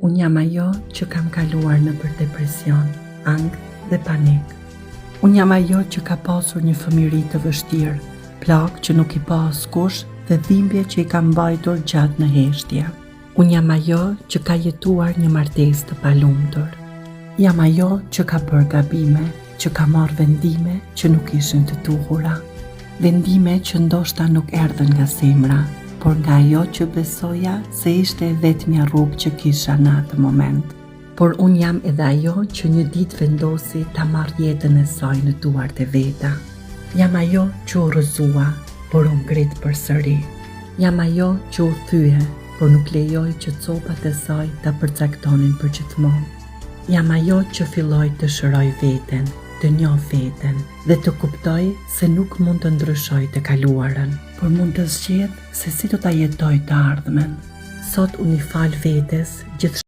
Unë jam ajo që kam kaluar në për depresion, angth dhe panik. Unë jam ajo që ka pasur një fëmijëri të vështirë, plagë që nuk i pa askush dhe dhimbje që i ka mbajtur gjatë në heshtje. Unë jam ajo që ka jetuar një martesë të palumtur. Jam ajo që ka bërë gabime, që ka marrë vendime që nuk ishin të duhura. Vendime që ndoshta nuk erdhën nga zemra, por nga ajo që besoja se ishte e vetmja rrugë që kisha në atë moment. Por unë jam edhe ajo që një ditë vendosi ta marrë jetën e saj në duart e veta. Jam ajo që u rrëzua, por u ngrit përsëri. Jam ajo që u thye, por nuk lejoj që copat e saj ta përcaktonin për gjithmonë. Jam ajo që filloi të shëroj veten, të njoh veten dhe të kuptoj se nuk mund të ndryshoj të kaluarën, por mund të zgjedh se si do ta jetoj të ardhmen. Sot unë i fal vetes gjithë